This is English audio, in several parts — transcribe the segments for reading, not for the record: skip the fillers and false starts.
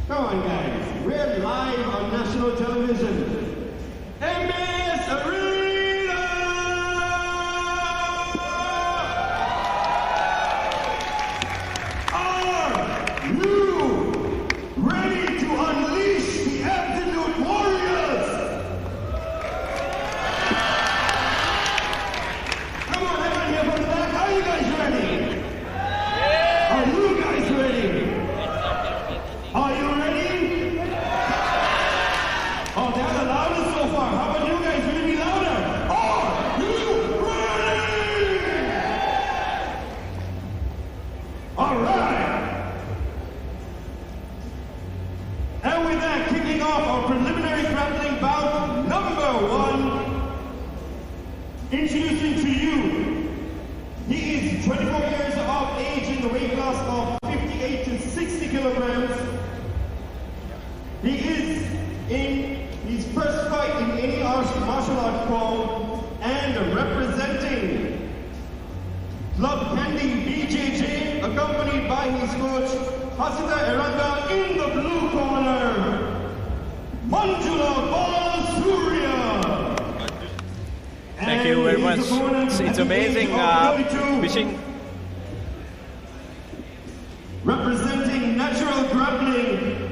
Come on, guys. We're live on national television. MS Arena! Are you ready to unleash the absolute warriors? Come on, everyone here from the back. Are you guys ready? Are you guys ready? Are you ready? Oh, they're the loudest so far. How about you guys? Will you be louder? Are you ready? All right. And with that, kicking off our preliminary grappling bout number 1. Introducing to you, he is 24 years of age in the weight class of 58 to 60 kilograms. He is in his first fight in any martial art form and representing Club Pending BJJ, accompanied by his coach Hasita Eranga in the blue corner, Manula Balasooriya. Thank you very much. It's amazing fishing. Representing Natural Grappling.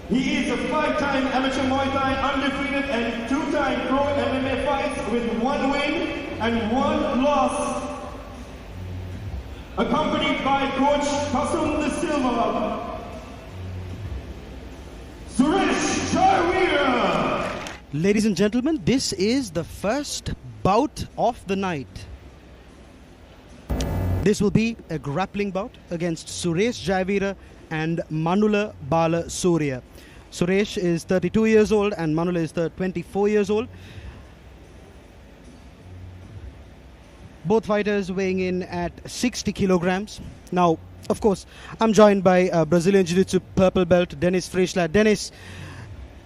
He is a 5-time amateur Muay Thai undefeated and 2-time pro MMA fights with 1 win and 1 loss. Accompanied by Coach Kasum De Silva, Suresh Jayaweera. Ladies and gentlemen, this is the first bout of the night. This will be a grappling bout against Suresh Jayaweera and Manula Balasooriya. Suresh is 32 years old and Manula is 24 years old. Both fighters weighing in at 60 kilograms. Now, of course, I'm joined by Brazilian Jiu-Jitsu purple belt Dennis Freshla. Dennis,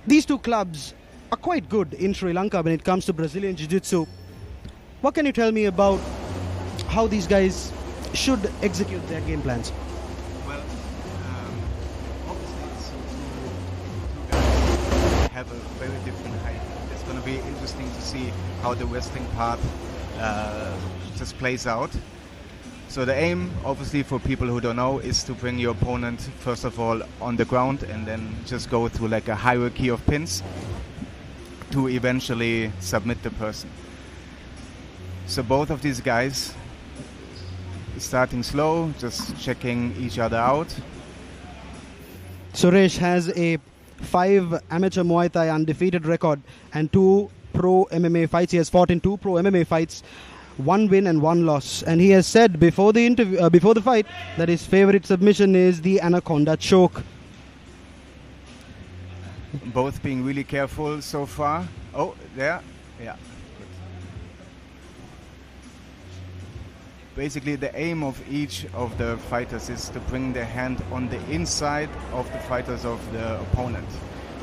these two clubs are quite good in Sri Lanka when it comes to Brazilian Jiu-Jitsu. What can you tell me about how these guys should execute their game plans? Well, obviously two guys have a very different height. It's going to be interesting to see how the wrestling part just plays out. So the aim, obviously, for people who don't know, is to bring your opponent first of all on the ground and then just go through like a hierarchy of pins to eventually submit the person. So both of these guys starting slow, just checking each other out. Suresh has a 5 amateur Muay Thai undefeated record and 2 pro MMA fights. He has fought in 2 pro MMA fights, 1 win and 1 loss. And he has said before the interview, before the fight, that his favorite submission is the Anaconda choke. Both being really careful so far. Oh, there, yeah. Basically, the aim of each of the fighters is to bring their hand on the inside of the fighters of the opponent.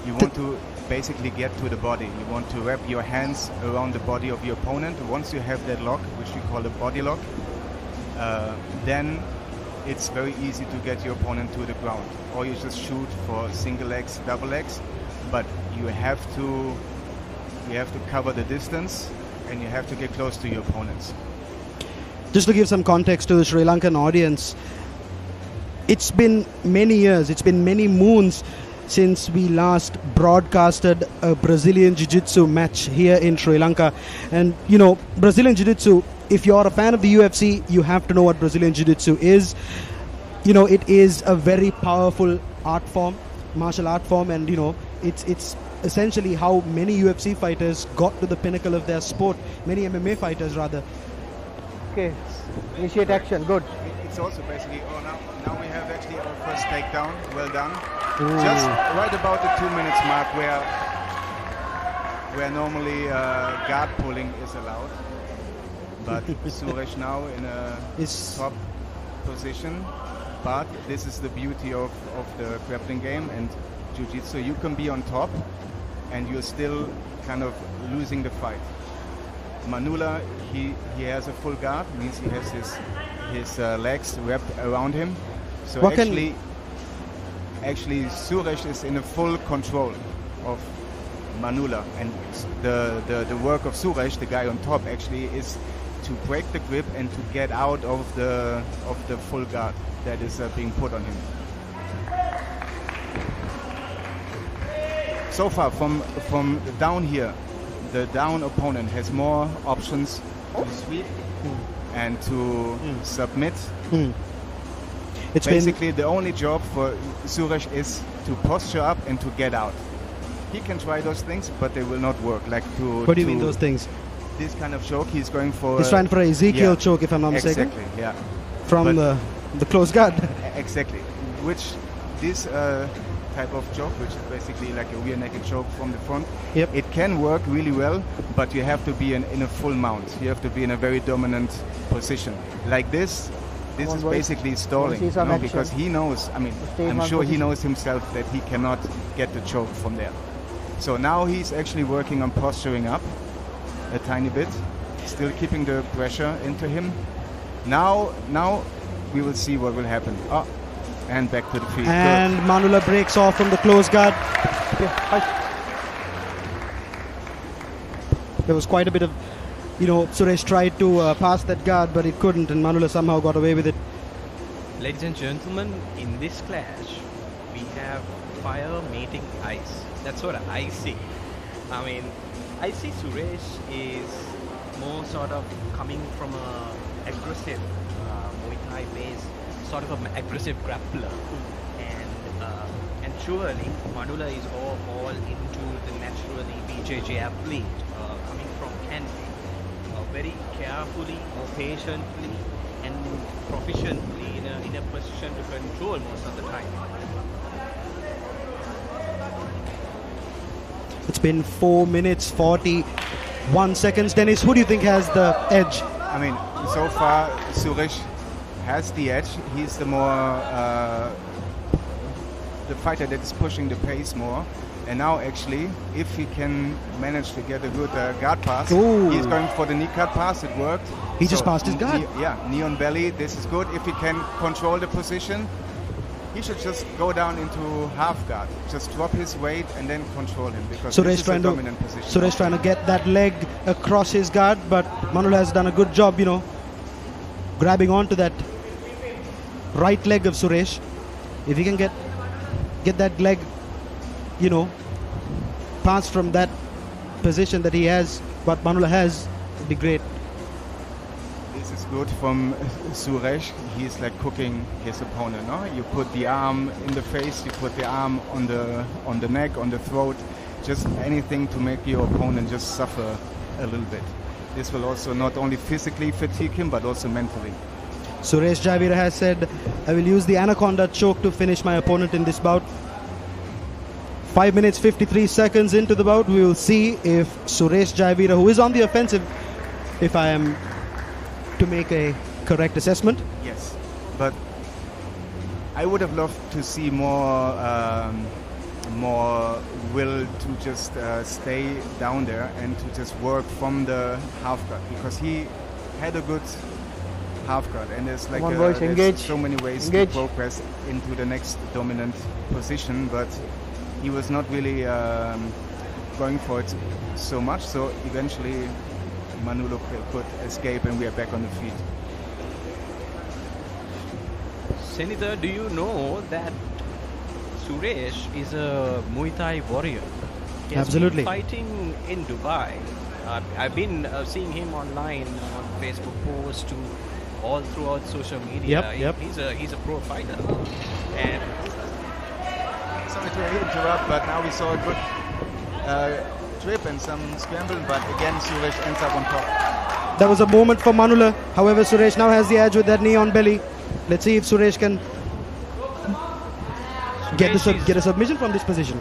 You want to basically get to the body. You want to wrap your hands around the body of your opponent. Once you have that lock, which we call a body lock, then it's very easy to get your opponent to the ground. Or you just shoot for single legs, double legs, but you have to cover the distance and you have to get close to your opponents. Just to give some context to the Sri Lankan audience, it's been many years, it's been many moons since we last broadcasted a Brazilian Jiu-Jitsu match here in Sri Lanka. And you know, Brazilian Jiu-Jitsu, if you're a fan of the UFC, you have to know what Brazilian Jiu-Jitsu is. You know, it is a very powerful art form, martial art form, and you know, it's essentially how many UFC fighters got to the pinnacle of their sport, many MMA fighters rather. Okay, initiate action, good. It's also basically, now we have actually our first takedown, well done. Ooh. Just right about the 2 minutes mark where normally guard pulling is allowed. But Suresh now in a top position. But this is the beauty of the grappling game and Jiu-Jitsu. You can be on top and you're still kind of losing the fight. Manula, he has a full guard, means he has his his legs wrapped around him. So What actually Suresh is in a full control of Manula, and the work of Suresh, the guy on top, actually is to break the grip and to get out of the full guard that is being put on him. So far from down here, the down opponent has more options to sweep and to submit. It's basically the only job for Suresh is to posture up and to get out. He can try those things, but they will not work. Like to. What do you mean those things? This kind of choke, he's going for. He's trying for a Ezekiel choke, if I'm not mistaken. Exactly, yeah. From the close guard. Exactly. Which this type of choke, which is basically like a rear naked choke from the front, it can work really well, but you have to be in a full mount. You have to be in a very dominant position. Like this. This is basically stalling, because he knows, I mean, I'm sure he knows himself that he cannot get the choke from there. So now he's actually working on posturing up a tiny bit, still keeping the pressure into him. Now we will see what will happen. Oh, and back to the feet. And good. Manula breaks off from the close guard. There was quite a bit of, Suresh tried to pass that guard, but he couldn't, and Manula somehow got away with it. Ladies and gentlemen, in this clash, we have fire meeting ice. That's what I see. I mean, I see Suresh is more sort of coming from a aggressive Muay Thai base, sort of an aggressive grappler, and surely Manula is all into the naturally BJJ athlete coming from Canada. Very carefully, patiently, and proficiently in a position to control most of the time. It's been 4 minutes 41 seconds. Dennis, who do you think has the edge? I mean, so far Suresh has the edge. He's the more the fighter that is pushing the pace more. And now actually, if he can manage to get a good guard pass, he's going for the knee cut pass, it worked. He just passed his guard. Knee on belly, this is good. If he can control the position, he should just go down into half guard. Just drop his weight and then control him, because this is a dominant position. Suresh trying to get that leg across his guard, but Manula has done a good job, grabbing onto that right leg of Suresh. If he can get that leg, pass from that position that he has, what Manula has, would be great. This is good from Suresh. He's like cooking his opponent. No? You put the arm in the face, you put the arm on the neck, on the throat, just anything to make your opponent just suffer a little bit. This will also not only physically fatigue him, but also mentally. Suresh Jayaweera has said, I will use the anaconda choke to finish my opponent in this bout. 5 minutes 53 seconds into the bout, we will see if Suresh Jayaweera, who is on the offensive, if I am to make a correct assessment. Yes, but I would have loved to see more will to just stay down there and to just work from the half guard, because he had a good half guard, and there's like there's so many ways to progress into the next dominant position, but he was not really going for it so much, so eventually Manula could escape and we are back on the feet. Senator, do you know that Suresh is a Muay Thai warrior? He has Absolutely. been fighting in Dubai. I've been seeing him online on Facebook posts to all throughout social media. Yep. He's a pro fighter. And sorry to interrupt, but now we saw a good trip and some scrambling, but again Suresh ends up on top. That was a moment for Manula. However, Suresh now has the edge with that knee on belly. Let's see if Suresh can get a submission from this position.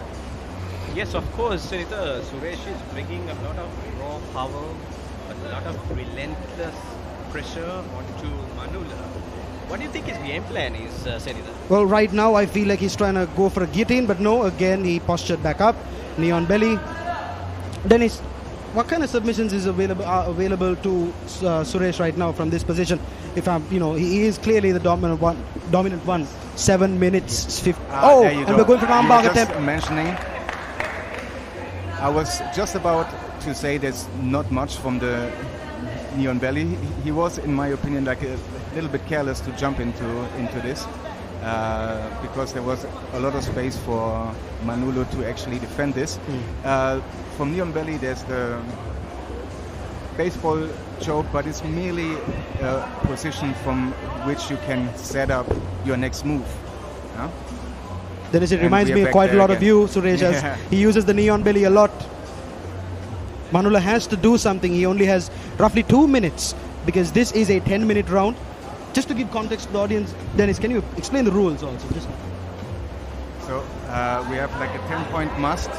Yes, of course, Senator. Suresh is bringing a lot of raw power, a lot of relentless pressure onto Manula. What do you think his game plan is, Senator? Well, right now I feel like he's trying to go for a guillotine, but no, again he postured back up, knee on belly. Dennis, what kind of submissions is available to Suresh right now from this position? If I'm, he is clearly the dominant one. 7 minutes 50. There you and go. we're going for an You were armbar just attempt. mentioning. I was just about to say there's not much from the Neon Belly. He was, in my opinion, like a little bit careless to jump into this because there was a lot of space for Manula to actually defend this. From Neon Belly, there's the baseball choke, but it's merely a position from which you can set up your next move. Huh? Dennis, it And reminds we are me back quite a there lot of again. you, Suresh, as he uses the Neon Belly a lot. Manula has to do something. He only has roughly 2 minutes because this is a 10-minute round. Just to give context to the audience, Dennis, can you explain the rules also? So we have like a 10-point must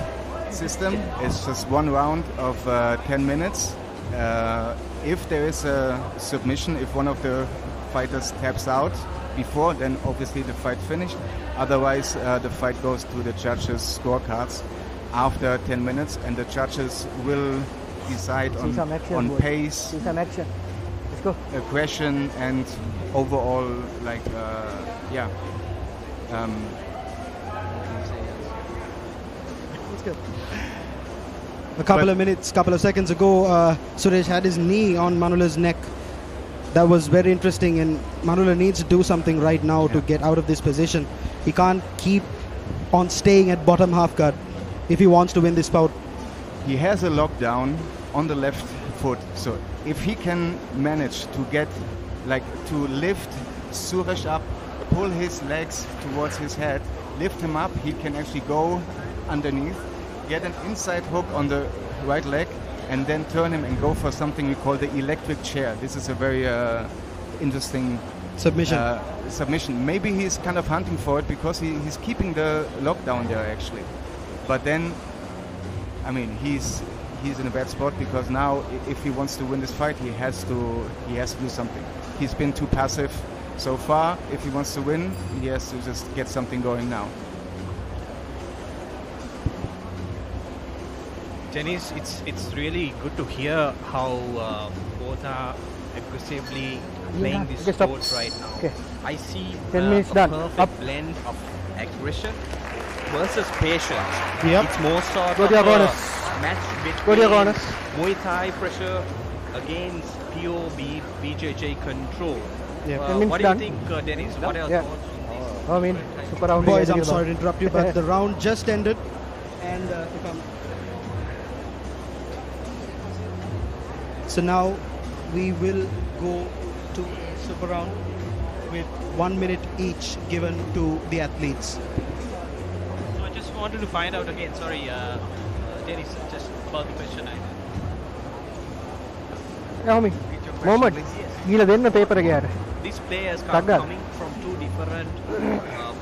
system. It's just one round of 10 minutes. If there is a submission, if one of the fighters taps out before, then obviously the fight finished. Otherwise, the fight goes to the judges' scorecards after 10 minutes, and the judges will decide on pace, See some action. Let's go. aggression, and overall, like, A couple of seconds ago, Suresh had his knee on Manula's neck. That was very interesting, and Manula needs to do something right now to get out of this position. He can't keep on staying at bottom half guard if he wants to win this bout. he has a lockdown on the left foot. So if he can manage to get, like, to lift Suresh up, pull his legs towards his head, lift him up, he can actually go underneath, get an inside hook on the right leg, and then turn him and go for something we call the electric chair. This is a very interesting submission. Maybe he's kind of hunting for it because he's keeping the lockdown there actually. But then, I mean, he's in a bad spot because now if he wants to win this fight, he has to do something. He's been too passive so far. If he wants to win, he has to just get something going now. Dennis, it's really good to hear how both are aggressively playing this okay, stop. sport right now. Okay. I see 10 minutes a done. perfect Up. blend of aggression versus patience. Yep. It's more sort Go of to your a corners. match Go to your between corners. Muay Thai pressure against POB BJJ control. Yeah. 10 minutes What do done. you think, Dennis? What else? Yeah. I mean, super round. Boys, I'm sorry to interrupt you, but the round just ended, and so now we will go to a super round with 1 minute each given to the athletes. So I just wanted to find out again, sorry, Dennis, just about the question I had. homie. Mohammed, gila denna paper එකේ අර. These players are Taggal. coming from two different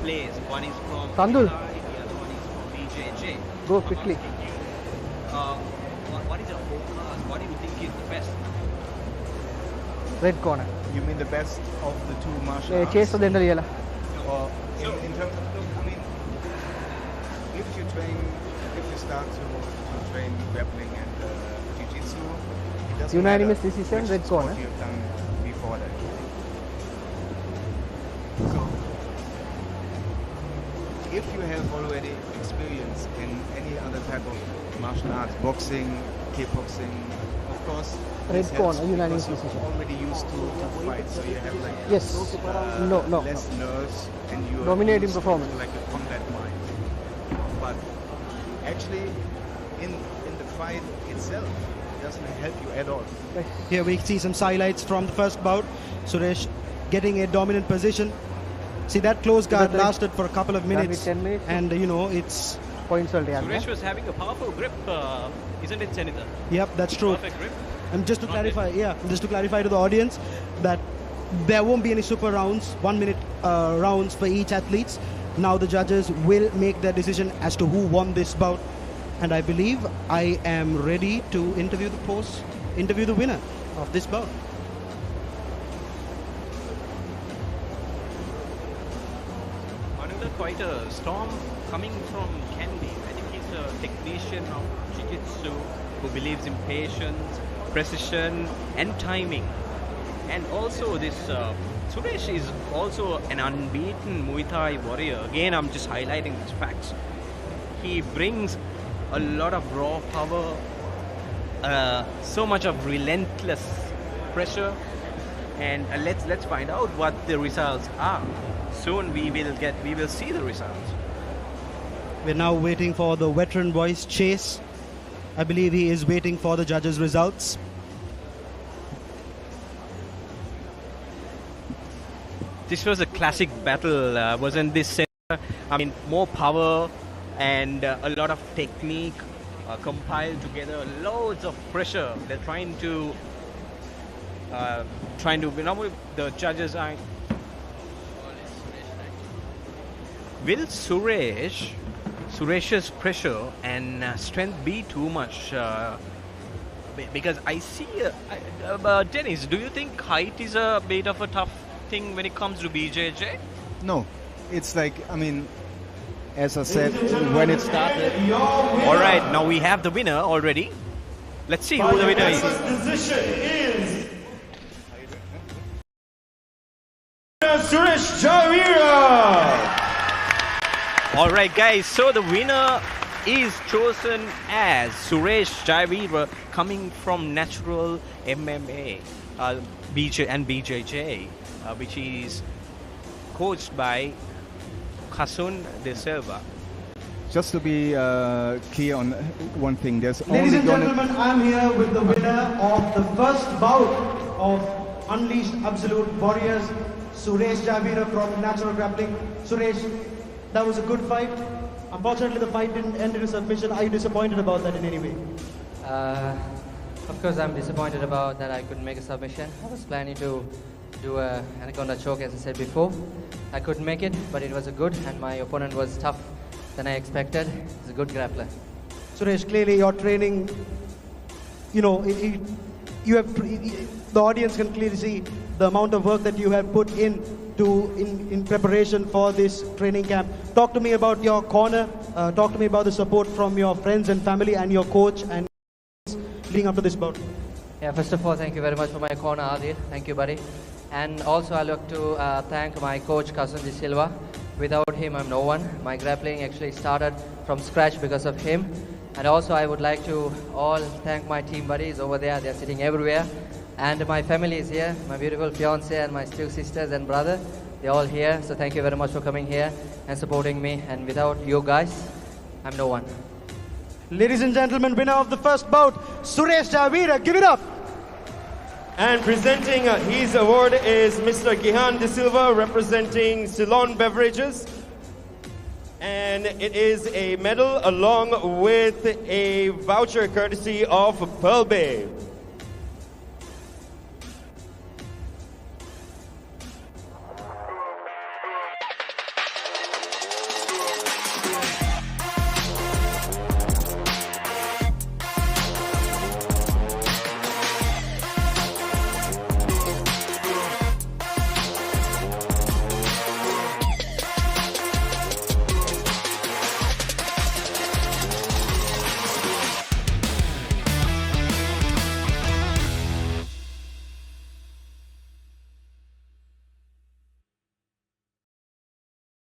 plays. One is from Sandul. Muay Thai, the other one is from BJJ. Go quickly. What is your focus? What do you think is the best? Red corner. You mean the best of the two martial A arts? chase දෙන්න ලියලා. Or in terms of, look, I mean, if you start to train grappling and jiu-jitsu, it doesn't Unanimous matter decision, which red sport corner. you've done before that. So, if you have already experience in any other type of martial arts, boxing, kickboxing, of course, Red this corner, helps unanimous because you're decision. already used to fight, so you have like Yes. No. less nerves and you Dominating performance. like a combat mind. But actually, in the fight itself, it doesn't help you at all. Here we see some highlights from the first bout. Suresh getting a dominant position. See, that close guard That- lasted for a couple of Done with minutes, 10 minutes. and it's Points වලට යන්න. Suresh was having a powerful grip, isn't it, Senator? yep, that's true. Perfect grip. And just to Not clarify, just to clarify to the audience that there won't be any super rounds, 1 minute rounds for each athletes. Now the judges will make their decision as to who won this bout, and I believe I am ready to interview the winner of this bout. Manula, quite a storm coming from Candy. I think he's a technician of Jiu-Jitsu. who believes in patience, precision, and timing. And also this Suresh is also an unbeaten Muay Thai warrior. Again, I'm just highlighting these facts. He brings a lot of raw power, so much of relentless pressure, and let's find out what the results are. Soon we will see the results. We're now waiting for the veteran voice Chase. I believe he is waiting for the judges' results. This was a classic battle, wasn't this? I mean, more power and a lot of technique compiled together, loads of pressure. They're trying to the judges are. Will Suresh's pressure and strength be too much? Because I see, Dennis, do you think height is a bit of a tough thing when it comes to BJJ? No, it's like, I mean, as I said, when it started. All right, now we have the winner already. Let's see who the winner is. Position is Suresh Jayaweera. All right, guys, so the winner is chosen as Suresh Jayaweera, coming from Natural MMA BJJ, which is coached by Kasun De Silva. Just to be clear on one thing, there's Ladies only and gentlemen, I'm here with the winner of the first bout of Unleashed Absolute Warriors, Suresh Jayaweera from Natural Grappling. Suresh, that was a good fight. Unfortunately, the fight didn't end in a submission. Are you disappointed about that in any way? Of course, I'm disappointed about that I couldn't make a submission. I was planning to do an anaconda choke, as I said before. I couldn't make it, but it was a good, and my opponent was tough than I expected. He's a good grappler. Suresh, clearly your training, you know, you have, the audience can clearly see the amount of work that you have put in preparation for this training camp. Talk to me about your corner. Talk to me about the support from your friends and family and your coach and leading up to this bout. Yeah, first of all, thank you very much for my corner, Adil. Thank you, buddy. And also, I look to thank my coach, Kasun De Silva. Without him, I'm no one. My grappling actually started from scratch because of him. And also, I would like to all thank my team buddies over there. They're sitting everywhere. And my family is here, my beautiful fiance and my two sisters and brother. They're all here. So thank you very much for coming here and supporting me. And without you guys, I'm no one. Ladies and gentlemen, winner of the first bout, Suresh Jayaweera. Give it up. And presenting his award is Mr. Gihan De Silva, representing Ceylon Beverages. And it is a medal along with a voucher courtesy of Pearl Bay.